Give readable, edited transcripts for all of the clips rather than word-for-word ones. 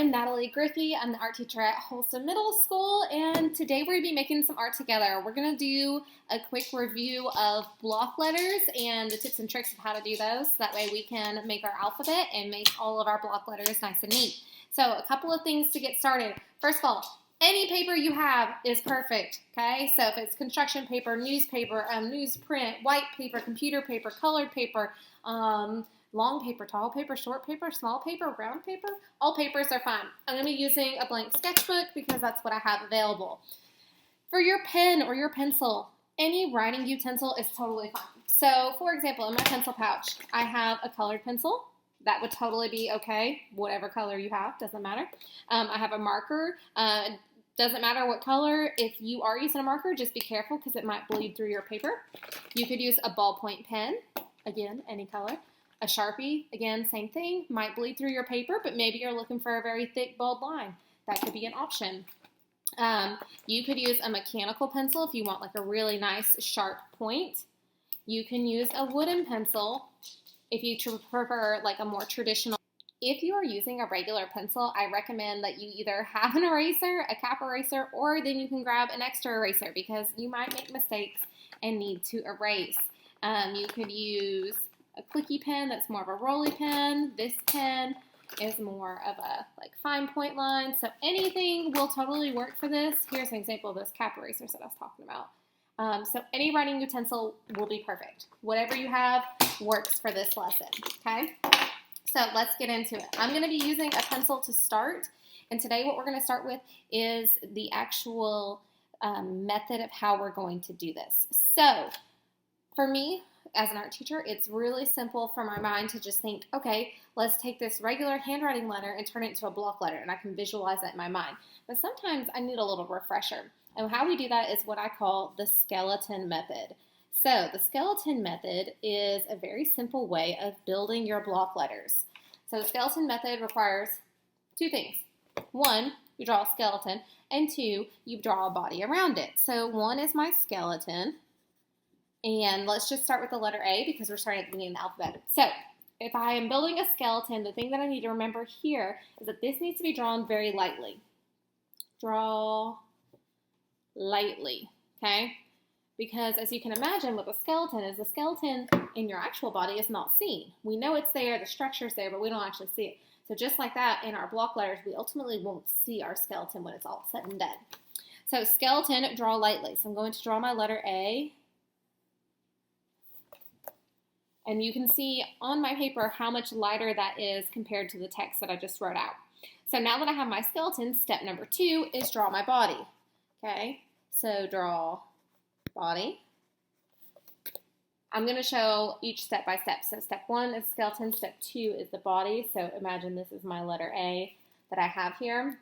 I'm Natalie Griffey. I'm the art teacher at Holston Middle School, and today we're going to be making some art together. We're going to do a quick review of block letters and the tips and tricks of how to do those. That way we can make our alphabet and make all of our block letters nice and neat. So a couple of things to get started. First of all, any paper you have is perfect, okay? So if it's construction paper, newspaper, newsprint, white paper, computer paper, colored paper, long paper, tall paper, short paper, small paper, round paper, all papers are fine. I'm going to be using a blank sketchbook because that's what I have available. For your pen or your pencil, any writing utensil is totally fine. So, for example, in my pencil pouch, I have a colored pencil. That would totally be okay, whatever color you have, doesn't matter. I have a marker. Doesn't matter what color. If you are using a marker, just be careful because it might bleed through your paper. You could use a ballpoint pen, again, any color. A Sharpie, again, same thing, might bleed through your paper, but maybe you're looking for a very thick, bold line. That could be an option. You could use a mechanical pencil if you want like a really nice, sharp point. You can use a wooden pencil if you prefer like a more traditional. If you are using a regular pencil, I recommend that you either have an eraser, a cap eraser, or then you can grab an extra eraser because you might make mistakes and need to erase. You could use a clicky pen that's more of a rolly pen. This pen is more of a like fine point line. So anything will totally work for this. Here's an example of those cap erasers that I was talking about. So any writing utensil will be perfect. Whatever you have works for this lesson, okay? So let's get into it. I'm going to be using a pencil to start. And today what we're going to start with is the actual method of how we're going to do this. So for me, as an art teacher, it's really simple for my mind to just think, okay, let's take this regular handwriting letter and turn it into a block letter, and I can visualize that in my mind. But sometimes I need a little refresher, and how we do that is what I call the skeleton method. So the skeleton method is a very simple way of building your block letters. So the skeleton method requires two things. One, you draw a skeleton, and two, you draw a body around it. So one is my skeleton. And let's just start with the letter A because we're starting at the beginning of the alphabet. So if I am building a skeleton, the thing that I need to remember here is that this needs to be drawn very lightly. Draw lightly, okay? Because as you can imagine with a skeleton, is the skeleton in your actual body is not seen. We know it's there, the structure's there, but we don't actually see it. So just like that, in our block letters, we ultimately won't see our skeleton when it's all said and done. So skeleton, draw lightly. So I'm going to draw my letter A. And you can see on my paper how much lighter that is compared to the text that I just wrote out. So now that I have my skeleton, step number 2 is draw my body. Okay, so draw body. I'm going to show each step by step. So step 1 is skeleton, step 2 is the body. So imagine this is my letter A that I have here.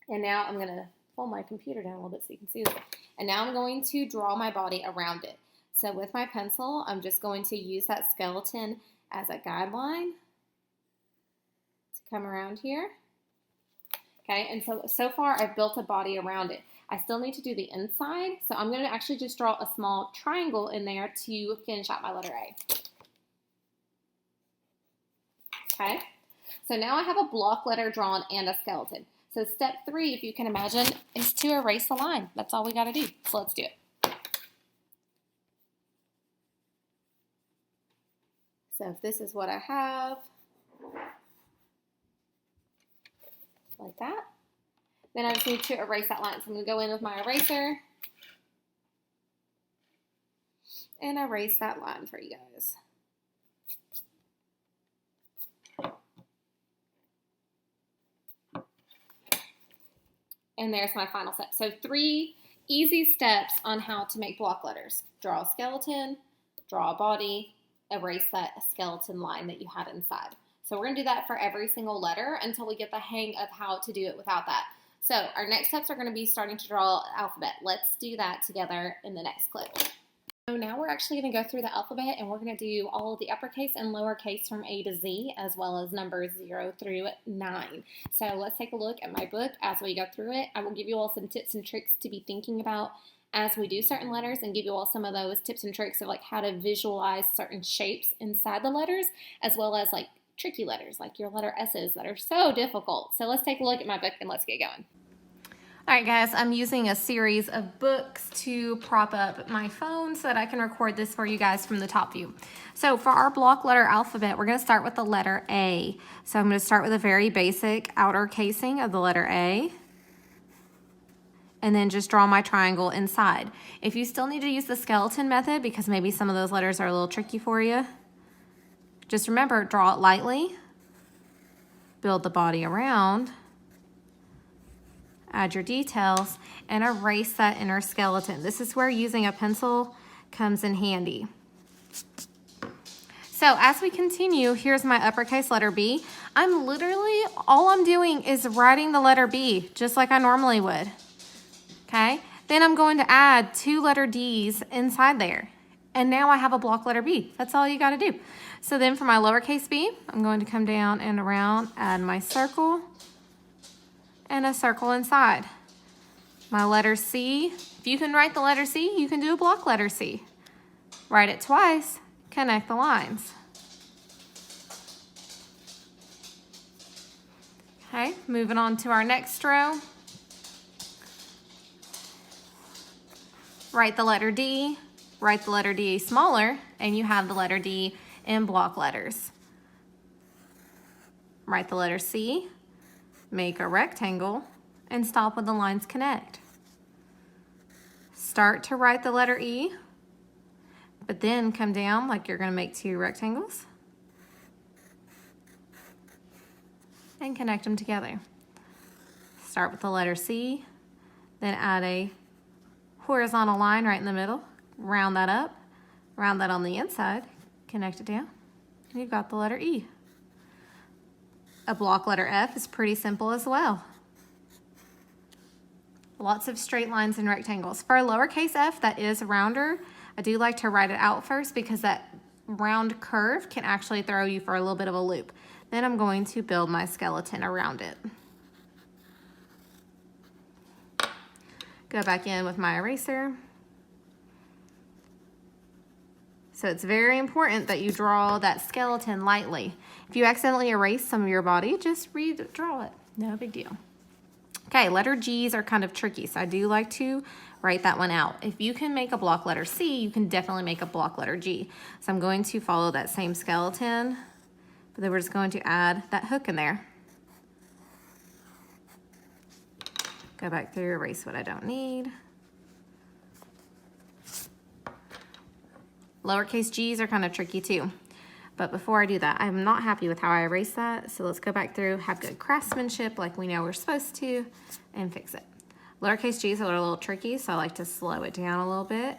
And now I'm going to pull my computer down a little bit so you can see this. And now I'm going to draw my body around it. So with my pencil, I'm just going to use that skeleton as a guideline to come around here. Okay, and so far I've built a body around it. I still need to do the inside, so I'm going to actually just draw a small triangle in there to finish out my letter A. Okay, so now I have a block letter drawn and a skeleton. So step 3, if you can imagine, is to erase the line. That's all we got to do, so let's do it. So if this is what I have, like that, then I just need to erase that line. So I'm going to go in with my eraser and erase that line for you guys. And there's my final step. So 3 easy steps on how to make block letters. Draw a skeleton, draw a body, erase that skeleton line that you had inside. So we're going to do that for every single letter until we get the hang of how to do it without that. So our next steps are going to be starting to draw the alphabet. Let's do that together in the next clip. So now we're actually going to go through the alphabet and we're going to do all of the uppercase and lowercase from A to Z as well as numbers 0 through 9. So let's take a look at my book as we go through it. I will give you all some tips and tricks to be thinking about as we do certain letters and give you all some of those tips and tricks of like how to visualize certain shapes inside the letters as well as like tricky letters like your letter S's that are so difficult. So let's take a look at my book and let's get going. All right, guys, I'm using a series of books to prop up my phone so that I can record this for you guys from the top view. So for our block letter alphabet, we're going to start with the letter A. So I'm going to start with a very basic outer casing of the letter A, and then just draw my triangle inside. If you still need to use the skeleton method because maybe some of those letters are a little tricky for you, just remember, draw it lightly, build the body around, add your details, and erase that inner skeleton. This is where using a pencil comes in handy. So as we continue, here's my uppercase letter B. All I'm doing is writing the letter B, just like I normally would, okay? Then I'm going to add 2 letter D's inside there. And now I have a block letter B. That's all you gotta do. So then for my lowercase b, I'm going to come down and around, add my circle, and a circle inside. My letter C, if you can write the letter C, you can do a block letter C. Write it twice, connect the lines. Okay, moving on to our next row. Write the letter D, write the letter D smaller, and you have the letter D in block letters. Write the letter C, make a rectangle, and stop when the lines connect. Start to write the letter E, but then come down like you're going to make 2 rectangles and connect them together. Start with the letter C, then add a horizontal line right in the middle, round that up, round that on the inside, connect it down, and you've got the letter E. A block letter F is pretty simple as well. Lots of straight lines and rectangles. For a lowercase f that is rounder, I do like to write it out first because that round curve can actually throw you for a little bit of a loop. Then I'm going to build my skeleton around it. Go back in with my eraser. So it's very important that you draw that skeleton lightly. If you accidentally erase some of your body, just redraw it. No big deal. Okay, letter G's are kind of tricky, so I do like to write that one out. If you can make a block letter C, you can definitely make a block letter G. So I'm going to follow that same skeleton, but then we're just going to add that hook in there. Go back through, erase what I don't need. Lowercase g's are kind of tricky too. But before I do that, I'm not happy with how I erased that. So let's go back through, have good craftsmanship like we know we're supposed to, and fix it. Lowercase g's are a little tricky, so I like to slow it down a little bit.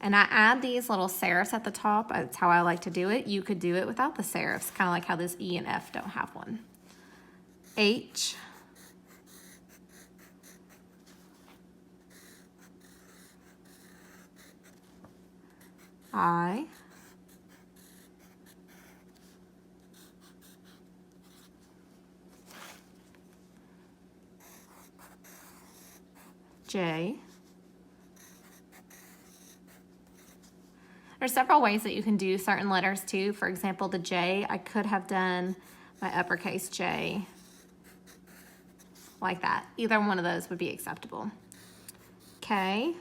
And I add these little serifs at the top. That's how I like to do it. You could do it without the serifs, kind of like how this E and F don't have one. H. I. J. There's several ways that you can do certain letters too. For example, the J, I could have done my uppercase J like that. Either one of those would be acceptable. K.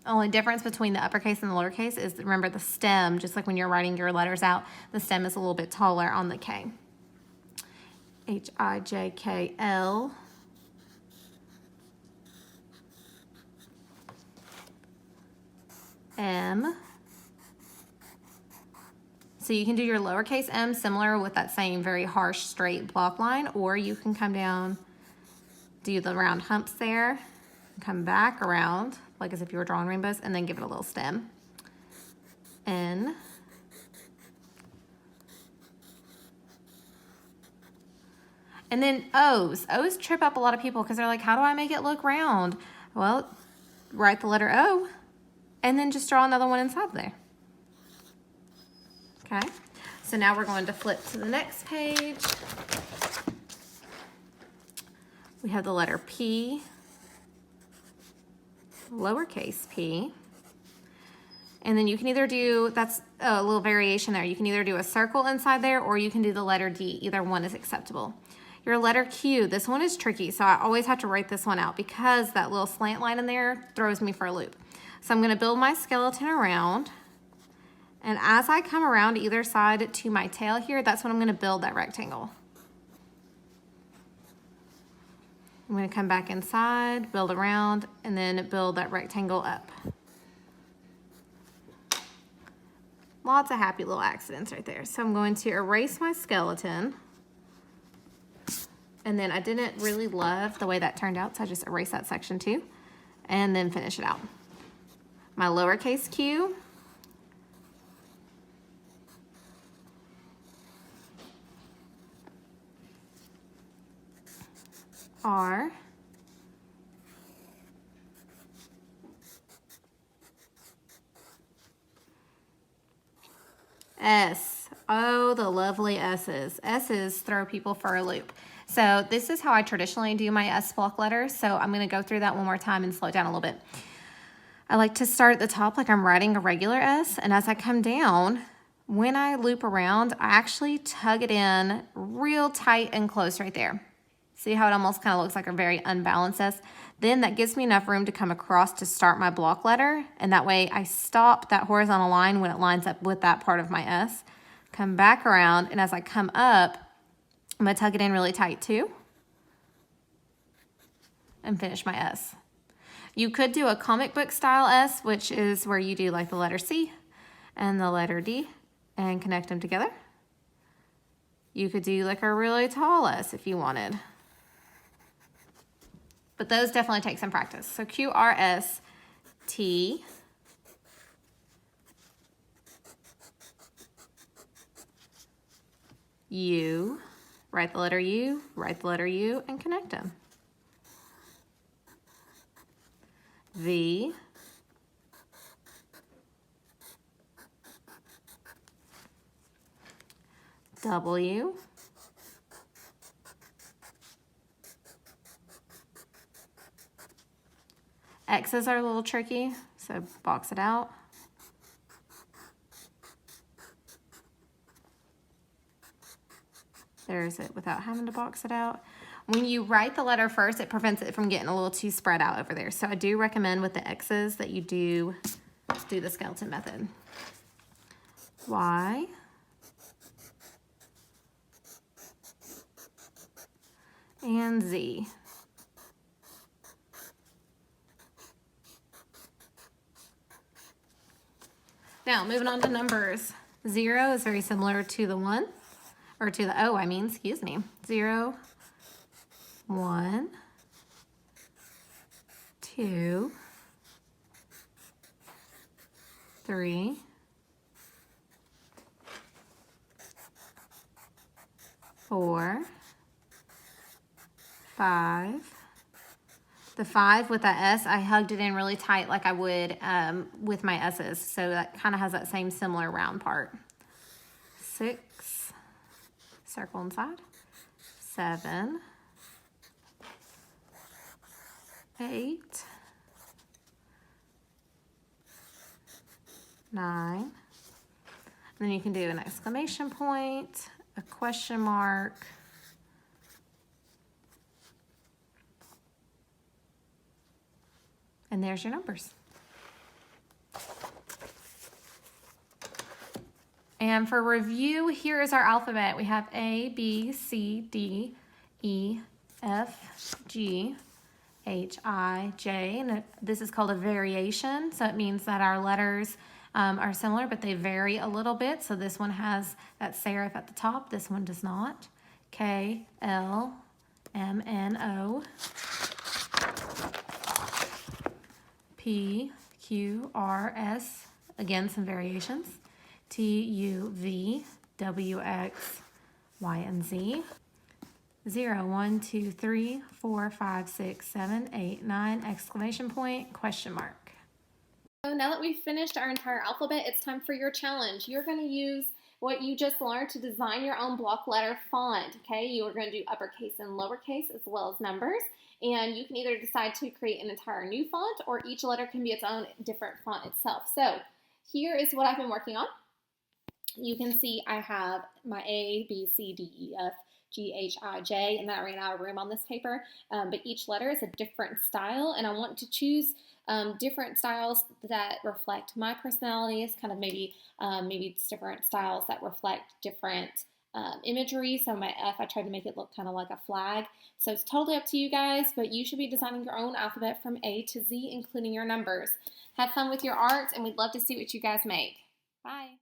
Only difference between the uppercase and the lowercase is, remember, the stem, just like when you're writing your letters out, the stem is a little bit taller on the K. H-I-J-K-L. M. So you can do your lowercase m similar with that same very harsh straight block line, or you can come down, do the round humps there, come back around like as if you were drawing rainbows, and then give it a little stem. N. And then O's. O's trip up a lot of people because they're like, how do I make it look round? Well, write the letter O and then just draw another one inside there. Okay, so now we're going to flip to the next page. We have the letter P, lowercase p, And then you can either do, that's a little variation there. You can either do a circle inside there or you can do the letter D. Either one is acceptable. Your letter Q, this one is tricky, so I always have to write this one out because that little slant line in there throws me for a loop. So I'm gonna build my skeleton around, and as I come around either side to my tail here, that's when I'm gonna build that rectangle. I'm gonna come back inside, build around, and then build that rectangle up. Lots of happy little accidents right there. So I'm going to erase my skeleton. And then I didn't really love the way that turned out, so I just erased that section too. And then finish it out. My lowercase q. R. S. Oh, the lovely S's. S's throw people for a loop. So this is how I traditionally do my S block letters. So I'm going to go through that one more time and slow it down a little bit. I like to start at the top like I'm writing a regular S. And as I come down, when I loop around, I actually tug it in real tight and close right there. See how it almost kind of looks like a very unbalanced S? Then that gives me enough room to come across to start my block letter. And that way I stop that horizontal line when it lines up with that part of my S. Come back around, and as I come up, I'm gonna tug it in really tight too. And finish my S. You could do a comic book style S, which is where you do like the letter C and the letter D and connect them together. You could do like a really tall S if you wanted. But those definitely take some practice. So Q, R, S, T, U, write the letter U, write the letter U, and connect them. V, W, X's are a little tricky, so box it out. There's it without having to box it out. When you write the letter first, it prevents it from getting a little too spread out over there. So I do recommend with the X's that you do the skeleton method. Y, and Z. Now, moving on to numbers. 0 is very similar to the 1, or to the O, I mean, excuse me. 0, 1, 2, 3, 4, 5. The 5 with that S, I hugged it in really tight like I would with my S's. So that kind of has that same similar round part. 6, circle inside. 7, 8, 9. And then you can do an exclamation point, a question mark, and there's your numbers. And for review, here is our alphabet. We have A, B, C, D, E, F, G, H, I, J. And this is called a variation. So it means that our letters are similar, but they vary a little bit. So this one has that serif at the top. This one does not. K, L, M, N, O. P, Q, R, S, again, some variations. T, U, V, W, X, Y, and Z. 0, 1, 2, 3, 4, 5, 6, 7, 8, 9, exclamation point, question mark. So now that we've finished our entire alphabet, it's time for your challenge. You're going to use what you just learned to design your own block letter font, okay? You are going to do uppercase and lowercase as well as numbers. And you can either decide to create an entire new font or each letter can be its own different font itself. So here is what I've been working on. You can see I have my A, B, C, D, E, F, G, H, I, J, and that ran out of room on this paper, but each letter is a different style, and I want to choose different styles that reflect my personality. It's kind of maybe it's different styles that reflect different imagery. So my F, I tried to make it look kind of like a flag. So it's totally up to you guys, but you should be designing your own alphabet from A to Z, including your numbers. Have fun with your art, and we'd love to see what you guys make. Bye.